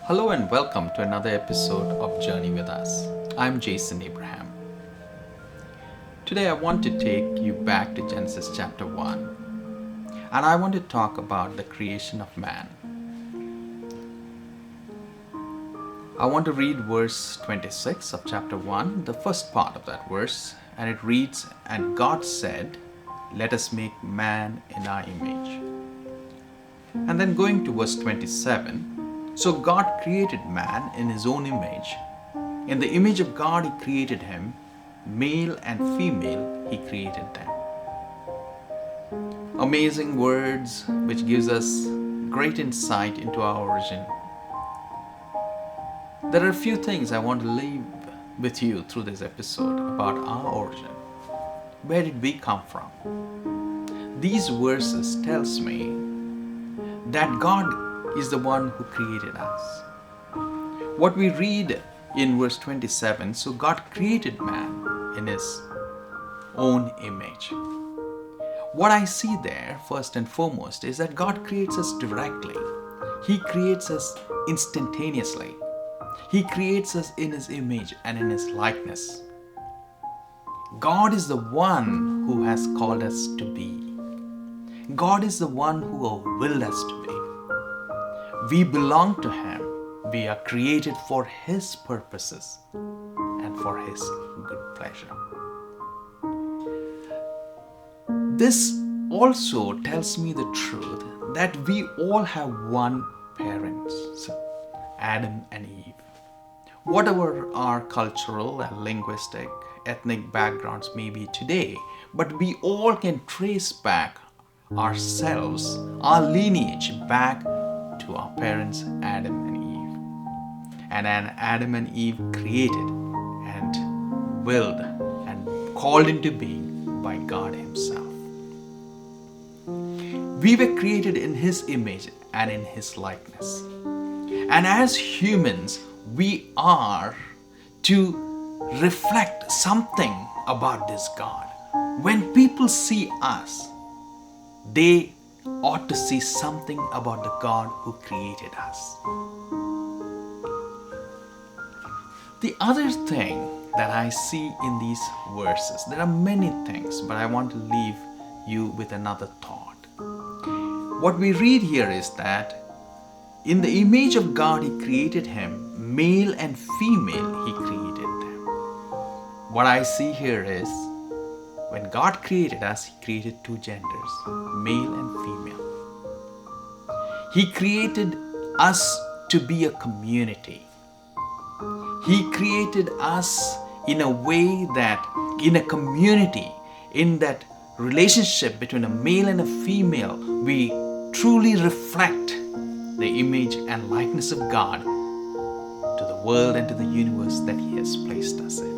Hello and welcome to another episode of Journey with Us. I'm Jason Abraham. Today I want to take you back to Genesis chapter 1 and I want to talk about the creation of man. I want to read verse 26 of chapter 1, the first part of that verse, and it reads, "And God said, let us make man in our image." And then going to verse 27, "So God created man in his own image. In the image of God he created him, male and female he created them." Amazing words which gives us great insight into our origin. There are a few things I want to leave with you through this episode about our origin. Where did we come from? These verses tells me that God is the one who created us. What we read in verse 27, "So God created man in his own image." What I see there, first and foremost, is that God creates us directly. He creates us instantaneously. He creates us in his image and in his likeness. God is the one who has called us to be. God is the one who willed us to be. We belong to him. We are created for his purposes and for his good pleasure. This also tells me the truth that we all have one parent, Adam and Eve. Whatever our cultural and linguistic, ethnic backgrounds may be today, but we all can trace back ourselves, our lineage back to our parents Adam and Eve. And Adam and Eve created and willed and called into being by God himself. We were created in his image and in his likeness. And as humans, we are to reflect something about this God. When people see us, they ought to see something about the God who created us. The other thing that I see in these verses, there are many things, but I want to leave you with another thought. What we read here is that in the image of God he created him, male and female he created them. What I see here is, when God created us, he created two genders, male and female. He created us to be a community. He created us in a way that in a community, in that relationship between a male and a female, we truly reflect the image and likeness of God to the world and to the universe that he has placed us in.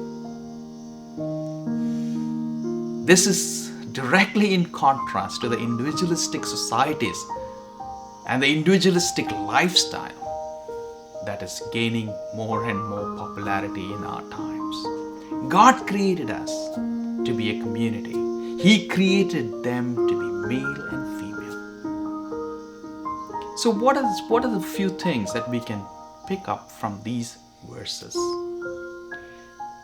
This is directly in contrast to the individualistic societies and the individualistic lifestyle that is gaining more and more popularity in our times. God created us to be a community. He created them to be male and female. So what are the few things that we can pick up from these verses?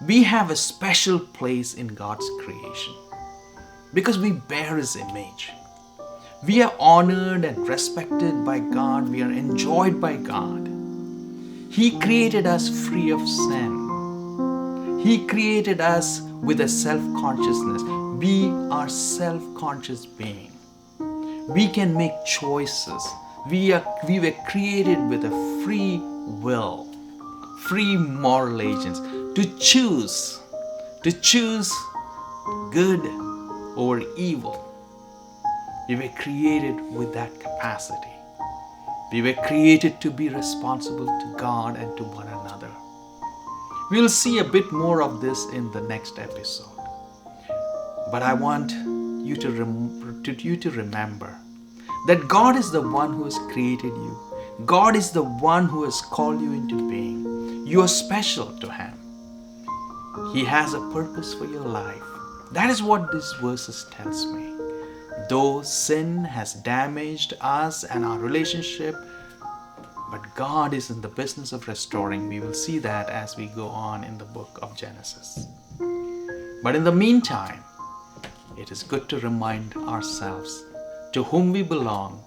We have a special place in God's creation because we bear his image. We are honored and respected by God. We are enjoyed by God. He created us free of sin. He created us with a self-consciousness. We are self-conscious beings. We can make choices. We were created with a free will, free moral agents to choose good or evil. We were created with that capacity. We were created to be responsible to God and to one another. We'll see a bit more of this in the next episode. But I want you to remember that God is the one who has created you. God is the one who has called you into being. You are special to him. He has a purpose for your life. That is what these verses tells me. Though sin has damaged us and our relationship But God is in the business of restoring. We will see that as we go on in the book of Genesis. But in the meantime, it is good to remind ourselves to whom we belong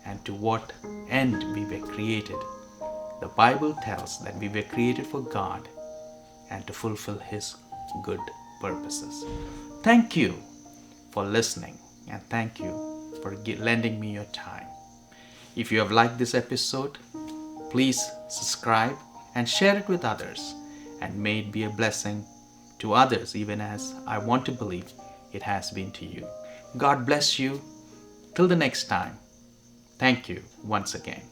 and to what end we were created. The Bible tells that we were created for God and to fulfill His good purposes. Thank you for listening, and thank you for lending me your time. If you have liked this episode, please subscribe and share it with others, and may it be a blessing to others, even as I want to believe it has been to you. God bless you. Till the next time, thank you once again.